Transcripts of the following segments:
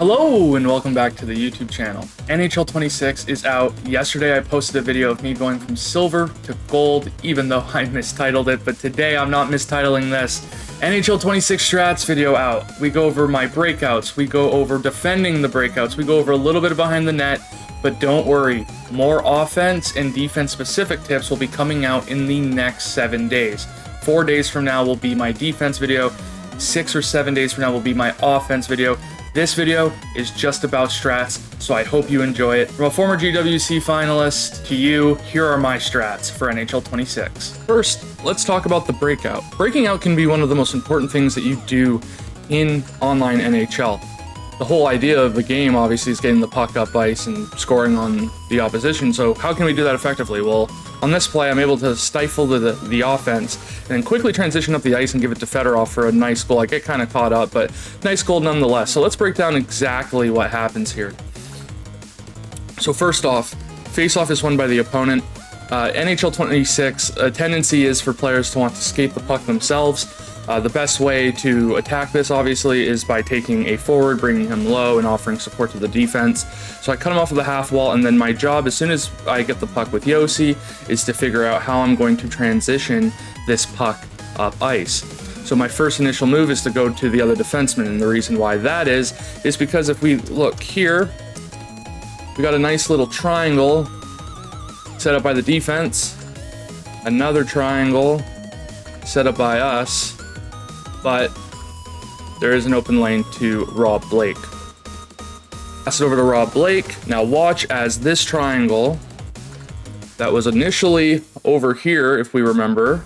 Hello and welcome back to the YouTube channel. NHL 26 is out. Yesterday I posted a video of me going from silver to gold, even though I mistitled it, but today I'm not mistitling this. NHL 26 Strats video out. We go over my breakouts, we go over defending the breakouts, we go over a little bit of behind the net, but don't worry, more offense and defense specific tips will be coming out in the next 7 days. 4 days from now will be my defense video, 6 or 7 days from now will be my offense video. This video is just about strats, so I hope you enjoy it. From a former GWC finalist to you, here are my strats for NHL 26. First, let's talk about the breakout. Breaking out can be one of the most important things that you do in online NHL. The whole idea of the game, obviously, is getting the puck up ice and scoring on the opposition, so how can we do that effectively? Well, on this play, I'm able to stifle the offense and then quickly transition up the ice and give it to Fedorov for a nice goal. I get kind of caught up, but nice goal nonetheless. So let's break down exactly what happens here. So first off, face-off is won by the opponent. NHL 26, a tendency is for players to want to skate the puck themselves. The best way to attack this, obviously, is by taking a forward, bringing him low, and offering support to the defense. So I cut him off of the half wall, and then my job, as soon as I get the puck with Yossi, is to figure out how I'm going to transition this puck up ice. So my first initial move is to go to the other defenseman, and the reason why that is because if we look here, we got a nice little triangle set up by the defense, another triangle set up by us, but there is an open lane to Rob Blake. Pass it over to Rob Blake. Now watch as this triangle that was initially over here, if we remember,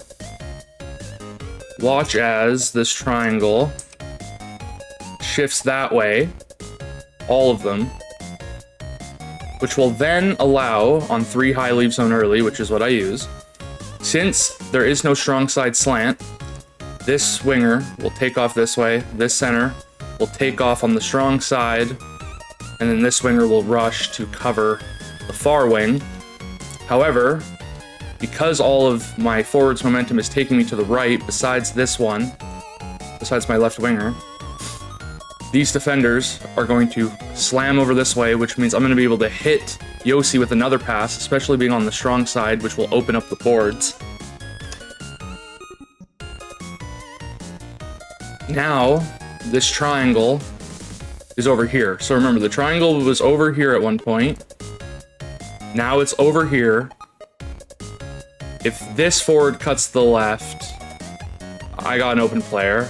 watch as this triangle shifts that way, all of them, which will then allow on 3 high leave zone early, which is what I use. Since there is no strong side slant, this winger will take off this way, this center will take off on the strong side, and then this winger will rush to cover the far wing. However, because all of my forward's momentum is taking me to the right, besides this one, besides my left winger, these defenders are going to slam over this way, which means I'm going to be able to hit Yossi with another pass, especially being on the strong side, which will open up the boards. Now, this triangle is over here. So remember, the triangle was over here at one point. Now it's over here. If this forward cuts to the left, I got an open player.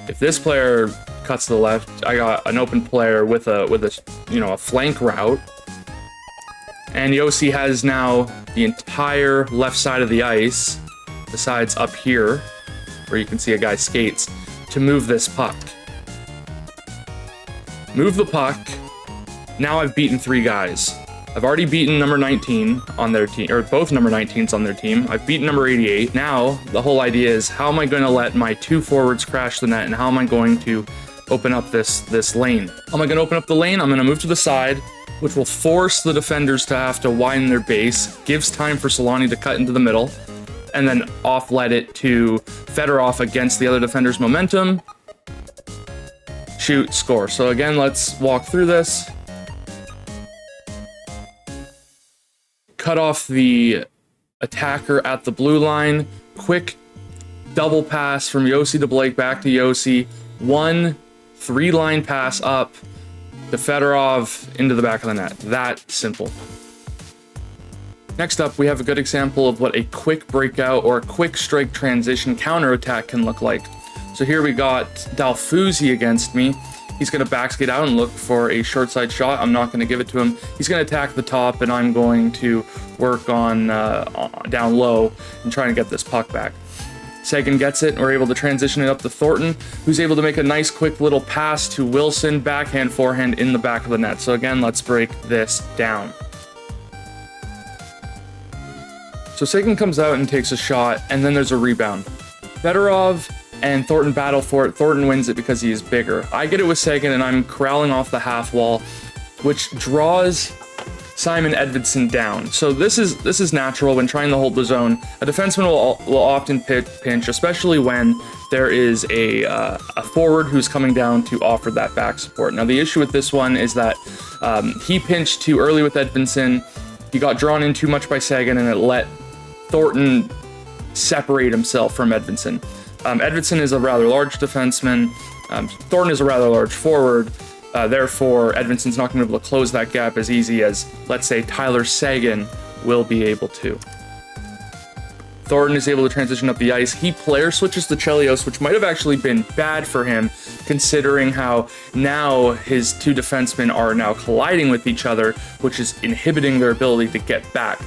If this player cuts to the left, I got an open player with a flank route. And Yossi has now the entire left side of the ice, besides up here, where you can see a guy skates, to move this puck. Move the puck. Now I've beaten 3 guys. I've already beaten number 19 on their team, or both number 19s on their team. I've beaten number 88. Now, the whole idea is, how am I going to let my 2 forwards crash the net, and how am I going to open up this lane? How am I going to open up the lane? I'm going to move to the side, which will force the defenders to have to widen their base, gives time for Solani to cut into the middle, and then off-let it to Fedorov against the other defender's momentum. Shoot, score. So again, let's walk through this. Cut off the attacker at the blue line. Quick double pass from Yossi to Blake, back to Yossi. 1 3-line pass up to Fedorov into the back of the net. That simple. Next up, we have a good example of what a quick breakout or a quick strike transition counterattack can look like. So here we got Dalfuzzi against me. He's going to backskate out and look for a short side shot. I'm not going to give it to him. He's going to attack the top, and I'm going to work on down low and try and get this puck back. Seguin gets it, and we're able to transition it up to Thornton, who's able to make a nice quick little pass to Wilson, backhand, forehand in the back of the net. So again, let's break this down. So Seguin comes out and takes a shot, and then there's a rebound. Fedorov and Thornton battle for it. Thornton wins it because he is bigger. I get it with Seguin, and I'm corralling off the half wall, which draws Simon Edvinsson down. So this is natural when trying to hold the zone. A defenseman will often pinch, especially when there is a forward who's coming down to offer that back support. Now, the issue with this one is that he pinched too early with Edvinsson. He got drawn in too much by Sagan, and it let Thornton separate himself from Edvinsson. Edvinsson is a rather large defenseman. Thornton is a rather large forward. Therefore, Edvinsson's not going to be able to close that gap as easy as, let's say, Tyler Sagan will be able to. Thornton is able to transition up the ice. He player switches to Chelios, which might have actually been bad for him, considering how now his two defensemen are now colliding with each other, which is inhibiting their ability to get back.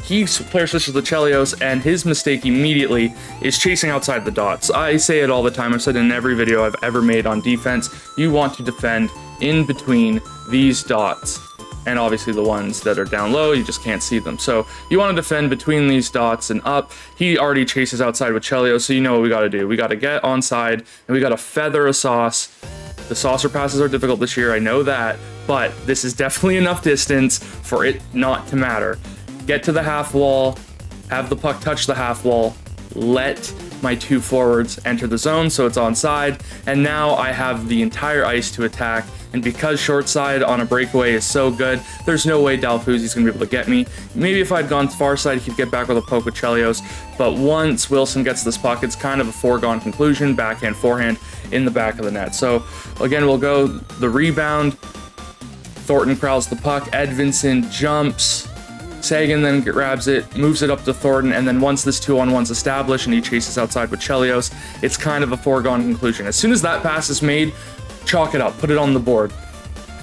He player switches to Chelios, and his mistake immediately is chasing outside the dots. I say it all the time. I've said it in every video I've ever made on defense. You want to defend in between these dots. And obviously the ones that are down low, you just can't see them. So you want to defend between these dots and up. He already chases outside with Chelios, so you know what we got to do. We got to get onside, and we got to feather a sauce. The saucer passes are difficult this year, I know that, but this is definitely enough distance for it not to matter. Get to the half wall, have the puck touch the half wall, let my two forwards enter the zone so it's onside, and now I have the entire ice to attack. And because short side on a breakaway is so good, there's no way Dalfuzi's going to be able to get me. Maybe if I'd gone far side, he'd get back with a poke with Chelios, but once Wilson gets this puck, it's kind of a foregone conclusion, backhand, forehand in the back of the net. So again, we'll go the rebound. Thornton corrals the puck, Edvinsson jumps, Sagan then grabs it, moves it up to Thornton, and then once this 2-on-1's established and he chases outside with Chelios, it's kind of a foregone conclusion. As soon as that pass is made, chalk it up, put it on the board.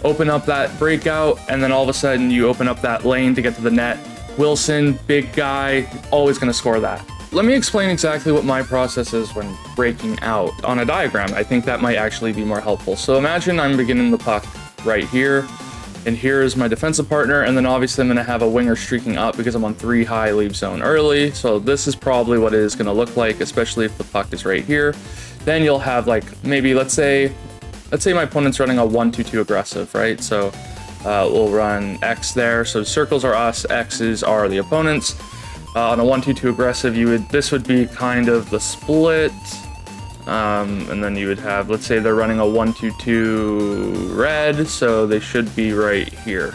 Open up that breakout, and then all of a sudden you open up that lane to get to the net. Wilson, big guy, always going to score that. Let me explain exactly what my process is when breaking out on a diagram. I think that might actually be more helpful. So imagine I'm beginning the puck right here, and here is my defensive partner, and then obviously I'm going to have a winger streaking up because I'm on 3 high leave zone early. So this is probably what it is going to look like, especially if the puck is right here. Then you'll have like maybe let's say my opponent's running a 1-2-2 aggressive, right? So we'll run X there. So circles are us, X's are the opponents. On a 1-2-2 aggressive, this would be kind of the split. And then you would have, let's say they're running a 1-2-2 red, so they should be right here.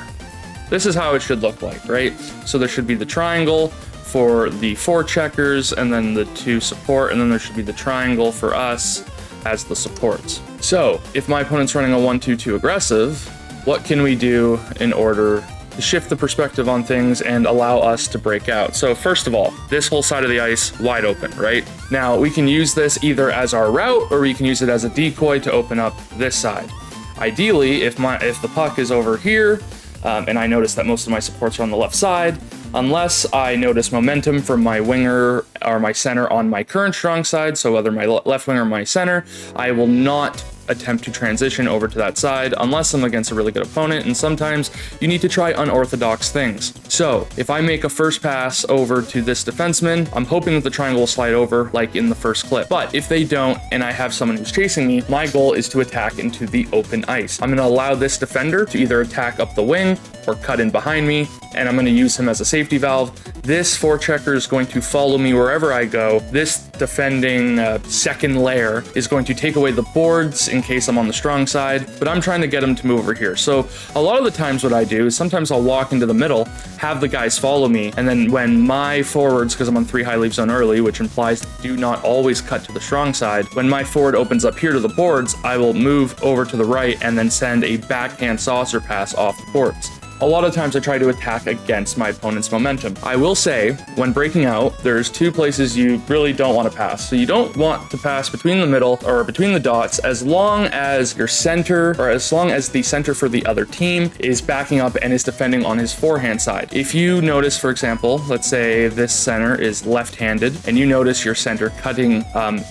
This is how it should look like, right? So there should be the triangle for the 4 checkers, and then the 2 support, and then there should be the triangle for us as the supports. So if my opponent's running a 1-2-2 aggressive, what can we do in order to shift the perspective on things and allow us to break out? So first of all, this whole side of the ice wide open, right? Now we can use this either as our route, or we can use it as a decoy to open up this side. Ideally, if the puck is over here, and I notice that most of my supports are on the left side, unless I notice momentum from my winger or my center on my current strong side, so whether my left winger or my center, I will not attempt to transition over to that side unless I'm against a really good opponent, and sometimes you need to try unorthodox things. So if I make a first pass over to this defenseman, I'm hoping that the triangle will slide over like in the first clip. But if they don't and I have someone who's chasing me, my goal is to attack into the open ice. I'm going to allow this defender to either attack up the wing or cut in behind me, and I'm going to use him as a safety valve. This forechecker is going to follow me wherever I go. This defending second layer is going to take away the boards in case I'm on the strong side, but I'm trying to get him to move over here. So a lot of the times what I do is sometimes I'll walk into the middle, have the guys follow me, and then when my forwards, because I'm on 3 high leave zone early, which implies do not always cut to the strong side, when my forward opens up here to the boards, I will move over to the right and then send a backhand saucer pass off the boards. A lot of times I try to attack against my opponent's momentum. I will say, when breaking out, there's 2 places you really don't want to pass. So you don't want to pass between the middle or between the dots as long as your center, or as long as the center for the other team is backing up and is defending on his forehand side. If you notice, for example, let's say this center is left-handed and you notice your center cutting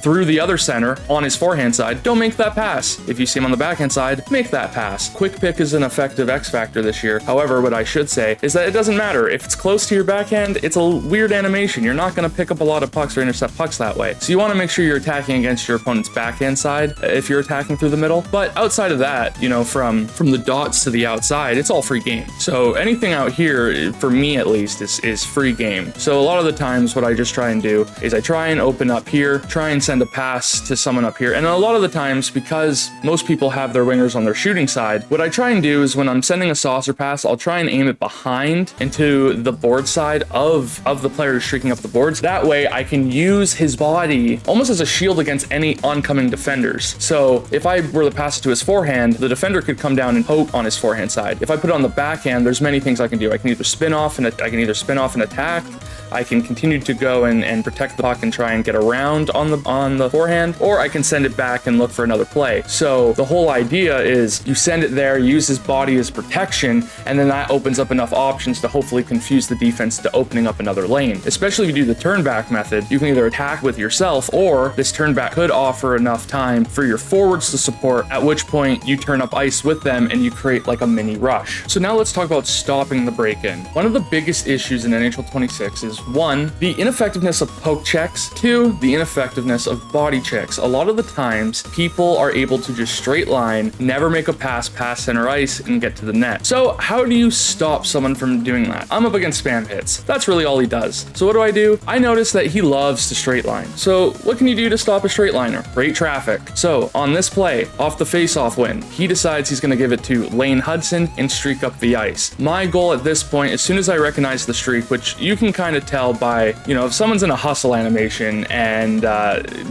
through the other center on his forehand side, don't make that pass. If you see him on the backhand side, make that pass. Quick pick is an effective X factor this year. However, However, what I should say is that it doesn't matter. If it's close to your backhand, it's a weird animation. You're not going to pick up a lot of pucks or intercept pucks that way. So you want to make sure you're attacking against your opponent's backhand side if you're attacking through the middle. But outside of that, you know, from the dots to the outside, it's all free game. So anything out here, for me at least, is free game. So a lot of the times what I just try and do is I try and open up here, try and send a pass to someone up here. And a lot of the times, because most people have their wingers on their shooting side, what I try and do is when I'm sending a saucer pass, I'll try and aim it behind into the board side of the player who's streaking up the boards. That way I can use his body almost as a shield against any oncoming defenders. So if I were to pass it to his forehand, the defender could come down and poke on his forehand side. If I put it on the backhand, there's many things I can do. I can either spin off and attack. I can continue to go and protect the puck and try and get around on the forehand, or I can send it back and look for another play. So the whole idea is you send it there, use his body as protection, and then that opens up enough options to hopefully confuse the defense to opening up another lane. Especially if you do the turn back method, you can either attack with yourself, or this turn back could offer enough time for your forwards to support, at which point you turn up ice with them and you create like a mini rush. So now let's talk about stopping the break-in. One of the biggest issues in NHL 26 is 1, the ineffectiveness of poke checks, 2, the ineffectiveness of body checks. A lot of the times, people are able to just straight line, never make a pass past center ice, and get to the net. So how do you stop someone from doing that? I'm up against spam hits. That's really all he does. So what do? I notice that he loves to straight line. So what can you do to stop a straight liner? Create traffic. So on this play, off the face-off win, he decides he's going to give it to Lane Hudson and streak up the ice. My goal at this point, as soon as I recognize the streak, which you can kind of tell by, you know, if someone's in a hustle animation and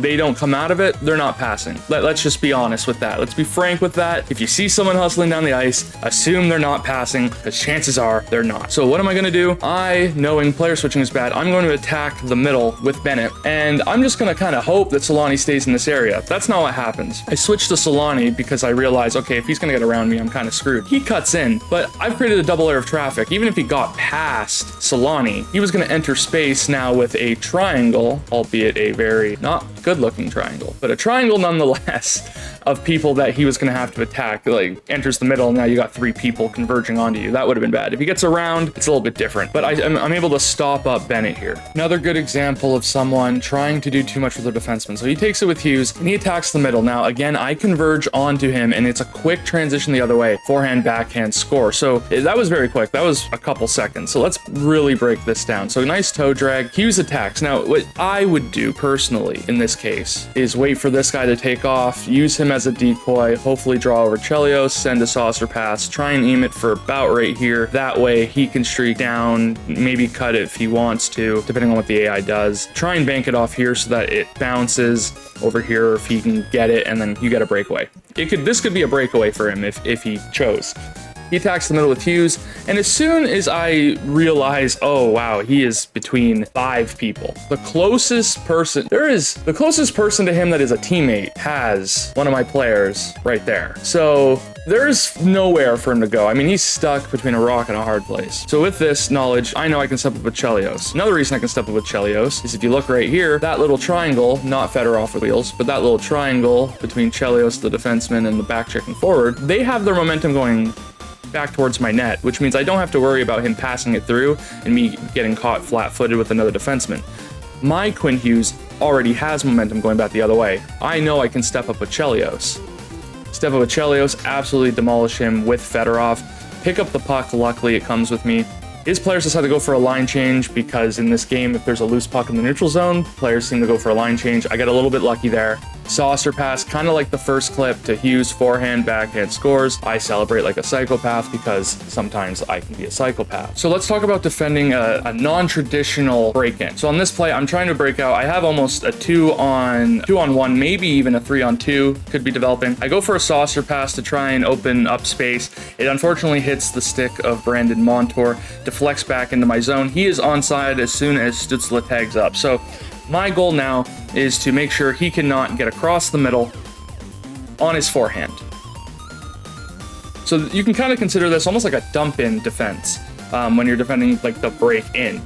they don't come out of it, they're not passing. Let's just be honest with that. Let's be frank with that. If you see someone hustling down the ice, assume they're not passing, because chances are they're not. So what am I going to do? Knowing player switching is bad, I'm going to attack the middle with Bennett, and I'm just going to kind of hope that Solani stays in this area. That's not what happens. I switched to Solani because I realized, okay, if he's going to get around me, I'm kind of screwed. He cuts in, but I've created a double layer of traffic. Even if he got past Solani, he was going to enter space now with a triangle, albeit a very not good looking triangle, but a triangle nonetheless, of people that he was going to have to attack. Like, enters the middle, and now you got 3 people converging onto you. That would have been bad. If he gets around, it's a little bit different, but I'm able to stop up Bennett here. Another good example of someone trying to do too much with their defenseman. So he takes it with Hughes and he attacks the middle. Now again, I converge onto him and it's a quick transition the other way. Forehand, backhand, score. So that was very quick. That was a couple seconds. So let's really break this down. So nice toe drag. Hughes attacks. Now what I would do personally in this case is wait for this guy to take off, use him as a decoy, hopefully draw over Chelios, send a saucer pass, try and aim it for about right here. That way he can streak down, maybe cut it if he wants to, depending on what the AI does. Try and bank it off here so that it bounces over here if he can get it, and then you get a breakaway. This could be a breakaway for him if he chose. He attacks the middle with Hughes, and as soon as I realize, oh wow, he is between 5 people. The closest person to him that is a teammate has one of my players right there. So there's nowhere for him to go. I mean, he's stuck between a rock and a hard place. So with this knowledge, I know I can step up with Chelios. Another reason I can step up with Chelios is if you look right here, that little triangle, not Fedorov with wheels, but that little triangle between Chelios, the defenseman, and the back checking forward, they have their momentum going back towards my net, which means I don't have to worry about him passing it through and me getting caught flat-footed with another defenseman. My Quinn Hughes already has momentum going back the other way. I know I can step up with Chelios. Step up with Chelios, absolutely demolish him with Fedorov, pick up the puck, luckily it comes with me. His players decide to go for a line change because in this game, if there's a loose puck in the neutral zone, players seem to go for a line change. I get a little bit lucky there. Saucer pass, kind of like the first clip, to Hughes, forehand, backhand scores. I celebrate like a psychopath because sometimes I can be a psychopath. So let's talk about defending a non-traditional break-in. So on this play, I'm trying to break out. I have almost a 2-on-1, maybe even a 3-on-2 could be developing. I go for a saucer pass to try and open up space. It unfortunately hits the stick of Brandon Montour, deflects back into my zone. He is onside as soon as Stützle tags up. So my goal now is to make sure he cannot get across the middle on his forehand. So you can kind of consider this almost like a dump-in defense when you're defending like the break-in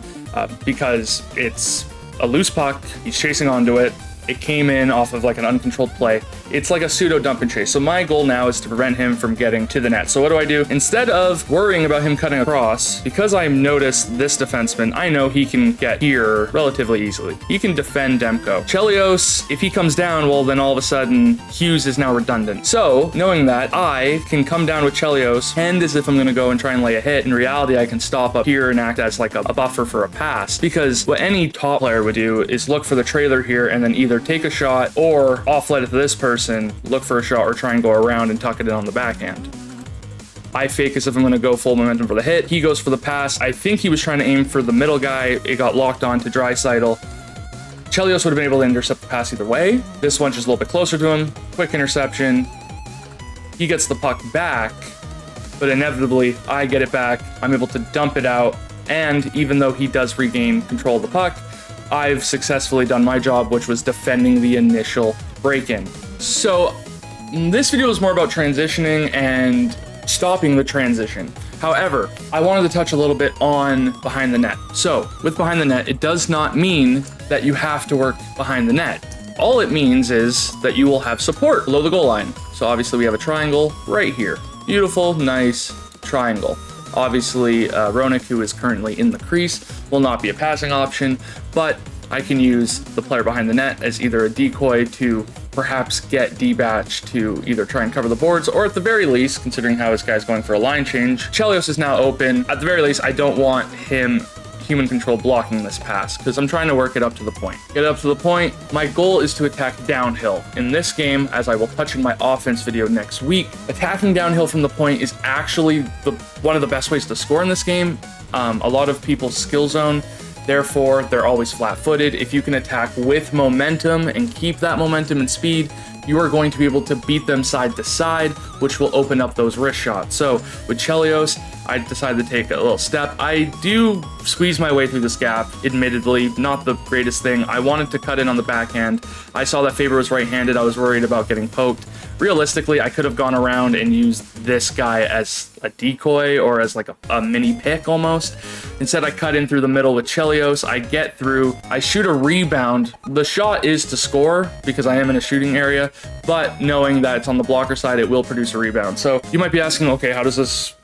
because it's a loose puck, he's chasing onto it, it came in off of like an uncontrolled play. it's like a pseudo dump and chase. So my goal now is to prevent him from getting to the net. So what do? Instead of worrying about him cutting across, because I noticed this defenseman, I know he can get here relatively easily. He can defend Demko. Chelios, if he comes down, well, then all of a sudden Hughes is now redundant. So knowing that, I can come down with Chelios and as if I'm going to go and try and lay a hit. In reality, I can stop up here and act as like a buffer for a pass, because what any top player would do is look for the trailer here and then either take a shot or offlet it to this person, look for a shot, or try and go around and tuck it in on the backhand. I fake as if I'm going to go full momentum for the hit. He goes for the pass. I think he was trying to aim for the middle guy. It got locked on to Draisaitl. Chelios would have been able to intercept the pass either way. This one's just a little bit closer to him. Quick interception. He gets the puck back, but inevitably I get it back. I'm able to dump it out, and even though he does regain control of the puck, I've successfully done my job, which was defending the initial break-in. So this video is more about transitioning and stopping the transition. However, I wanted to touch a little bit on behind the net. So with behind the net, it does not mean that you have to work behind the net. All it means is that you will have support below the goal line. So obviously we have a triangle right here. Beautiful, nice triangle. Obviously, Roenick, who is currently in the crease, will not be a passing option, but I can use the player behind the net as either a decoy to perhaps get D-Batch to either try and cover the boards, or at the very least, considering how this guy's going for a line change, Chelios is now open. At the very least, I don't want him human control blocking this pass, because I'm trying to work it up to the point. Get it up to the point. My goal is to attack downhill. In this game, as I will touch in my offense video next week, attacking downhill from the point is actually one of the best ways to score in this game. A lot of people skill zone, therefore they're always flat-footed. If you can attack with momentum and keep that momentum and speed, you are going to be able to beat them side to side, which will open up those wrist shots. So with Chelios, I decided to take a little step. I do squeeze my way through this gap, admittedly, not the greatest thing. I wanted to cut in on the backhand. I saw that Faber was right-handed. I was worried about getting poked. Realistically, I could have gone around and used this guy as a decoy or as like a mini pick almost. Instead, I cut in through the middle with Chelios. I get through, I shoot a rebound. The shot is to score because I am in a shooting area, but knowing that it's on the blocker side, it will produce a rebound. So you might be asking, okay, how does this,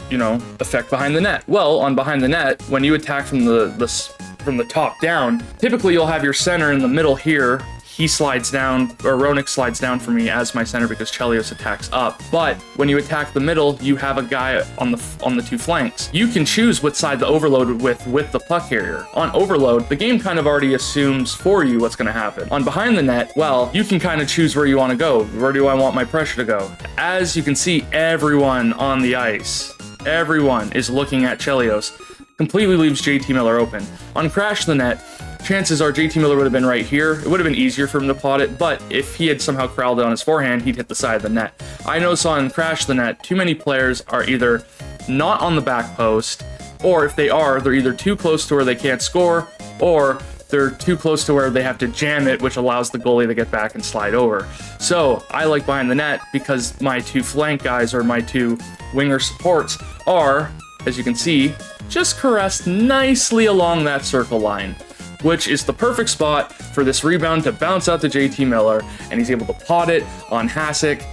affect behind the net? Well, on behind the net, when you attack from the top down, typically you'll have your center in the middle here. He slides down, or Roenick slides down for me as my center because Chelios attacks up. But when you attack the middle, you have a guy on the two flanks. You can choose what side to overload with the puck carrier. On overload, the game kind of already assumes for you what's going to happen. On behind the net, well, you can kind of choose where you want to go. Where do I want my pressure to go? As you can see, everyone on the ice, everyone is looking at Chelios. Completely leaves JT Miller open. On crash the net, chances are JT Miller would have been right here. It would have been easier for him to pot it, but if he had somehow corralled it on his forehand, he'd hit the side of the net. I noticed on crash the net, too many players are either not on the back post, or if they are, they're either too close to where they can't score, or they're too close to where they have to jam it, which allows the goalie to get back and slide over. So I like behind the net because my two flank guys, or my two winger supports, are, as you can see, just caressed nicely along that circle line, which is the perfect spot for this rebound to bounce out to JT Miller, and he's able to pot it on Hasek.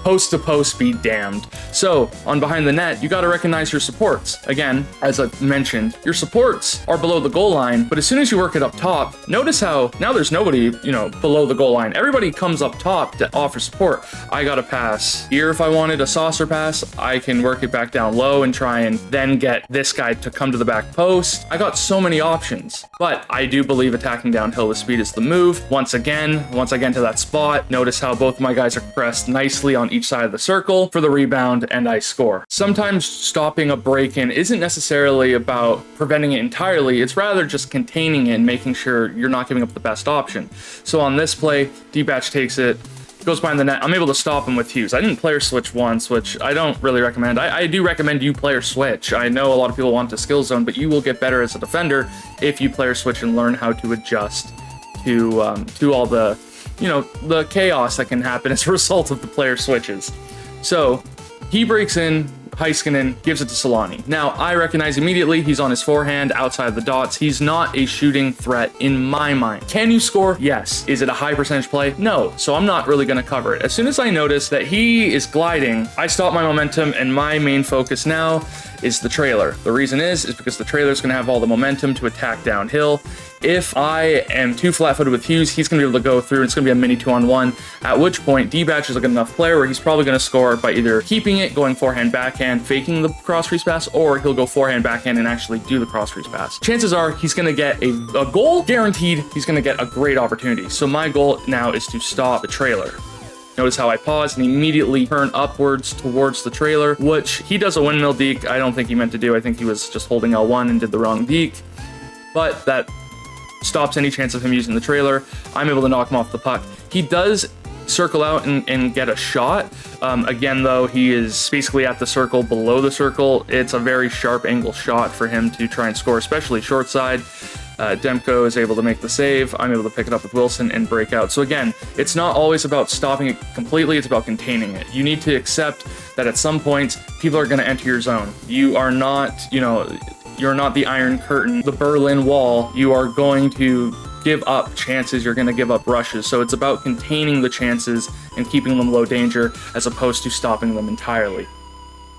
Post to post, be damned. So on behind the net, you got to recognize your supports. Again, as I mentioned, your supports are below the goal line, but as soon as you work it up top, notice how now there's nobody, below the goal line. Everybody comes up top to offer support. I got to pass here. If I wanted a saucer pass, I can work it back down low and try and then get this guy to come to the back post. I got so many options, but I do believe attacking downhill with speed is the move. Once again to that spot, notice how both my guys are pressed nicely on each side of the circle for the rebound, and I score. Sometimes stopping a break-in isn't necessarily about preventing it entirely, it's rather just containing it and making sure you're not giving up the best option. So on this play, D-Batch takes it, goes behind the net. I'm able to stop him with Hughes. I didn't player switch once, which I don't really recommend. I do recommend you player switch. I know a lot of people want to skill zone, but you will get better as a defender if you player switch and learn how to adjust to all the the chaos that can happen as a result of the player switches. So he breaks in Heiskanen gives it to Solani. Now, I recognize immediately he's on his forehand outside of the dots. He's not a shooting threat in my mind. Can you score? Yes. Is it a high percentage play? No. So I'm not really going to cover it. As soon as I notice that he is gliding, I stop my momentum, and my main focus now is the trailer. The reason is because the trailer is going to have all the momentum to attack downhill. If I am too flat-footed with Hughes, he's going to be able to go through, and it's going to be a mini 2-on-1, at which point D-Batch is a good enough player where he's probably going to score by either keeping it, going forehand, backhand, faking the cross-crease pass, or he'll go forehand, backhand, and actually do the cross-crease pass. Chances are he's going to get a goal, guaranteed. He's going to get a great opportunity. So my goal now is to stop the trailer. Notice how I pause and immediately turn upwards towards the trailer, which he does a windmill deke. I don't think he meant to do. I think he was just holding L1 and did the wrong deke, but that stops any chance of him using the trailer. I'm able to knock him off the puck. He does circle out and get a shot. Again, though, he is basically at the circle, below the circle. It's a very sharp angle shot for him to try and score, especially short side. Demko is able to make the save. I'm able to pick it up with Wilson and break out. So again, it's not always about stopping it completely, it's about containing it. You need to accept that at some points, people are going to enter your zone. You are not, you're not the Iron Curtain, the Berlin Wall. You are going to give up chances, you're going to give up rushes. So it's about containing the chances and keeping them low danger as opposed to stopping them entirely.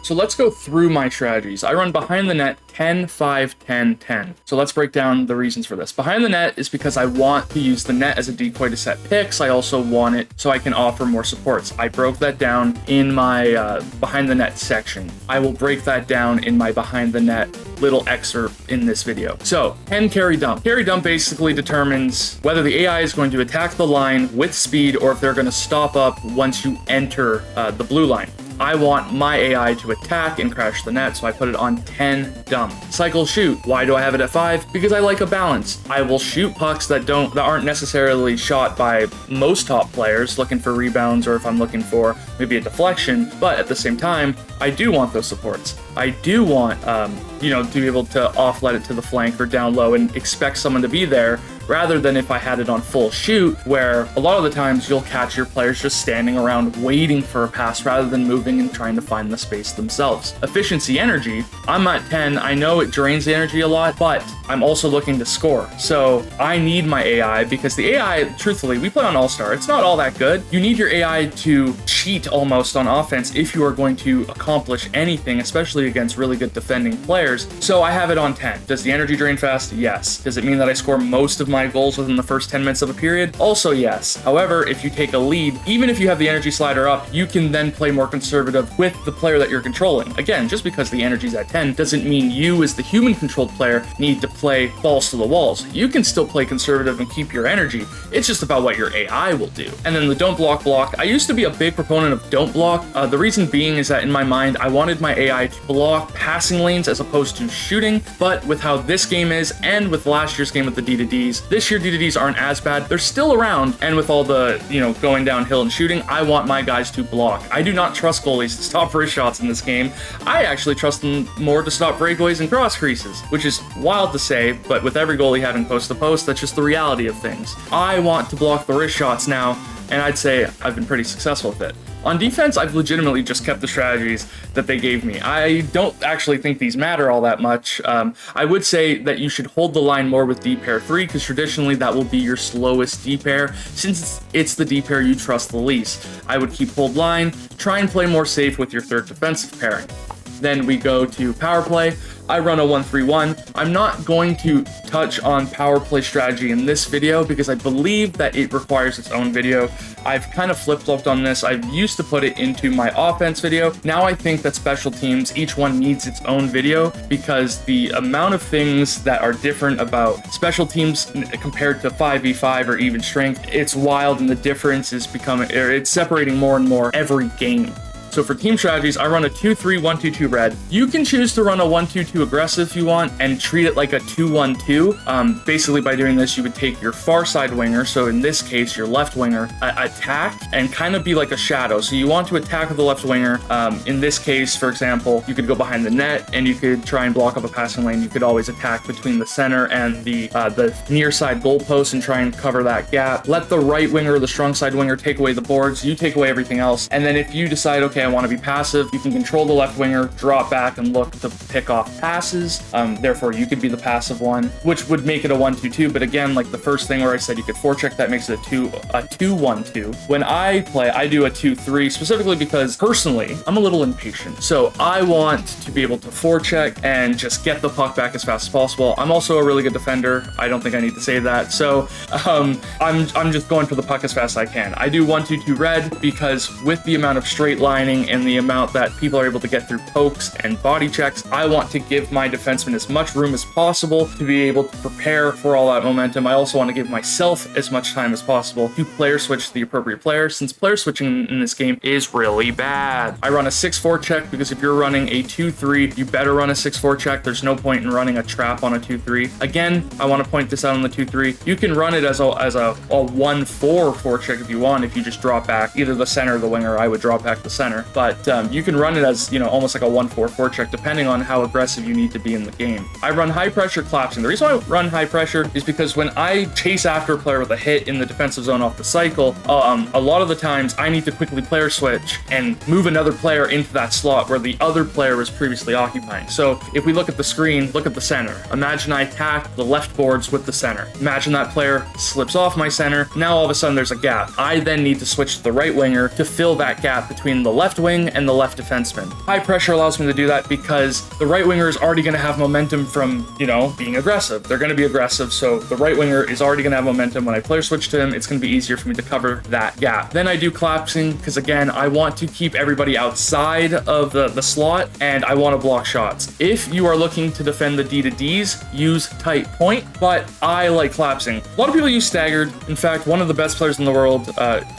So let's go through my strategies. I run behind the net 10, 5, 10, 10. So let's break down the reasons for this. Behind the net is because I want to use the net as a decoy to set picks. I also want it so I can offer more supports. I broke that down in my behind the net section. I will break that down in my behind the net little excerpt in this video. So 10 carry dump. Carry dump basically determines whether the AI is going to attack the line with speed or if they're going to stop up once you enter the blue line. I want my AI to attack and crash the net, so I put it on 10 dump. Cycle shoot. Why do I have it at 5? Because I like a balance. I will shoot pucks that aren't necessarily shot by most top players looking for rebounds, or if I'm looking for maybe a deflection, but at the same time, I do want those supports. I do want, to be able to offlet it to the flank or down low and expect someone to be there, rather than if I had it on full shoot, where a lot of the times you'll catch your players just standing around waiting for a pass rather than moving and trying to find the space themselves. Efficiency energy, I'm at 10. I know it drains the energy a lot, but I'm also looking to score. So I need my AI because the AI, truthfully, we play on All-Star. It's not all that good. You need your AI to cheat almost on offense if you are going to accomplish anything, especially against really good defending players. So I have it on 10. Does the energy drain fast? Yes. Does it mean that I score most of my goals within the first 10 minutes of a period? Also yes. However, if you take a lead, even if you have the energy slider up, you can then play more conservative with the player that you're controlling. Again, just because the energy's at 10 doesn't mean you as the human controlled player need to play balls to the walls. You can still play conservative and keep your energy. It's just about what your AI will do. And then the don't block. I used to be a big proponent of don't block. The reason being is that in my mind, I wanted my AI to block passing lanes as opposed to shooting. But with how this game is, and with last year's game with the D2Ds, this year D2Ds aren't as bad. They're still around, and with all the, going downhill and shooting, I want my guys to block. I do not trust goalies to stop wrist shots in this game. I actually trust them more to stop breakaways and cross creases, which is wild to say, but with every goalie having post-to-post, that's just the reality of things. I want to block the wrist shots now, and I'd say I've been pretty successful with it. On defense, I've legitimately just kept the strategies that they gave me. I don't actually think these matter all that much. I would say that you should hold the line more with D pair 3, because traditionally that will be your slowest D pair, since it's the D pair you trust the least. I would keep hold line, try and play more safe with your third defensive pairing. Then we go to power play. I run a 1-3-1. I'm not going to touch on power play strategy in this video because I believe that it requires its own video. I've kind of flip-flopped on this. I used to put it into my offense video. Now I think that special teams, each one needs its own video because the amount of things that are different about special teams compared to 5v5 or even strength, it's wild, and the difference is it's separating more and more every game. So for team strategies, I run a 2-3-1-2-2 red. You can choose to run a 1-2-2 aggressive if you want and treat it like a 2-1-2. Basically, by doing this, you would take your far side winger, so in this case, your left winger, attack and kind of be like a shadow. So you want to attack with the left winger. In this case, for example, you could go behind the net and you could try and block up a passing lane. You could always attack between the center and the near side goalpost and try and cover that gap. Let the right winger or the strong side winger take away the boards. You take away everything else. And then if you decide, okay, I want to be passive, you can control the left winger, drop back, and look to pick off passes. Therefore, you could be the passive one, which would make it a 1-2-2. But again, like the first thing where I said you could forecheck, that makes it a 2-1-2. When I play, I do a 2-3, specifically because personally, I'm a little impatient. So I want to be able to forecheck and just get the puck back as fast as possible. I'm also a really good defender. I don't think I need to say that. So I'm just going for the puck as fast as I can. I do 1-2-2 red because with the amount of straight lining and the amount that people are able to get through pokes and body checks, I want to give my defenseman as much room as possible to be able to prepare for all that momentum. I also want to give myself as much time as possible to player switch to the appropriate player, since player switching in this game is really bad. I run a 6-4 check because if you're running a 2-3, you better run a 6-4 check. There's no point in running a trap on a 2-3. Again, I want to point this out on the 2-3. You can run it as a 1-4 forecheck if you want, if you just drop back either the center or the winger. I would drop back the center, but you can run it as, you know, almost like a 1-4 forecheck depending on how aggressive you need to be in the game. I run high pressure collapsing. The reason I run high pressure is because when I chase after a player with a hit in the defensive zone off the cycle, a lot of the times I need to quickly player switch and move another player into that slot where the other player was previously occupying. So if we look at the screen, look at the center. Imagine I attack the left boards with the center. Imagine that player slips off my center. Now all of a sudden there's a gap. I then need to switch to the right winger to fill that gap between the left wing and the left defenseman. High pressure allows me to do that because the right winger is already going to have momentum from, you know, being aggressive. They're going to be aggressive, so the right winger is already going to have momentum. When I player switch to him, it's going to be easier for me to cover that gap. Then I do collapsing because, again, I want to keep everybody outside of the slot, and I want to block shots. If you are looking to defend the D to Ds, use tight point, but I like collapsing. A lot of people use staggered. In fact, one of the best players in the world,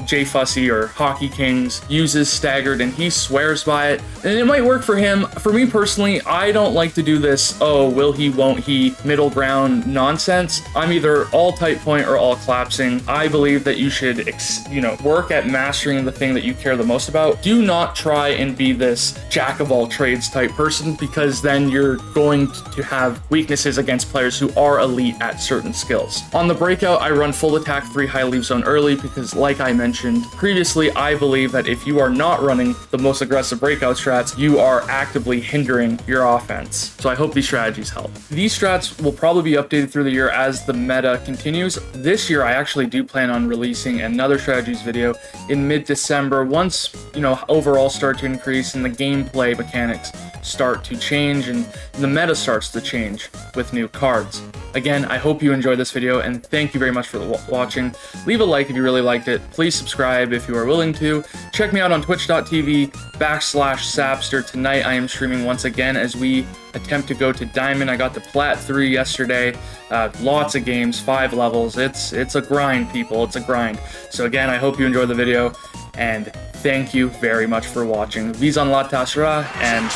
Jay Fussy or Hockey Kings, uses staggered, and he swears by it, and it might work for him. For me personally, I don't like to do this, oh, will he, won't he, middle ground nonsense. I'm either all tight point or all collapsing. I believe that you should, work at mastering the thing that you care the most about. Do not try and be this jack of all trades type person, because then you're going to have weaknesses against players who are elite at certain skills. On the breakout, I run full attack 3 high leave zone early because, like I mentioned previously, I believe that if you are not running the most aggressive breakout strats, you are actively hindering your offense. So I hope these strategies help. These strats will probably be updated through the year as the meta continues. This year, I actually do plan on releasing another strategies video in mid-December once, overall start to increase and the gameplay mechanics start to change and the meta starts to change with new cards. Again, I hope you enjoyed this video, and thank you very much for watching. Leave a like if you really liked it. Please subscribe if you are willing to. Check me out on twitch.tv/Sapsterr. Tonight I am streaming once again as we attempt to go to Diamond. I got to Plat 3 yesterday. Lots of games, 5 levels. It's a grind, people. It's a grind. So again, I hope you enjoyed the video, and thank you very much for watching. Vis en la tâchera, and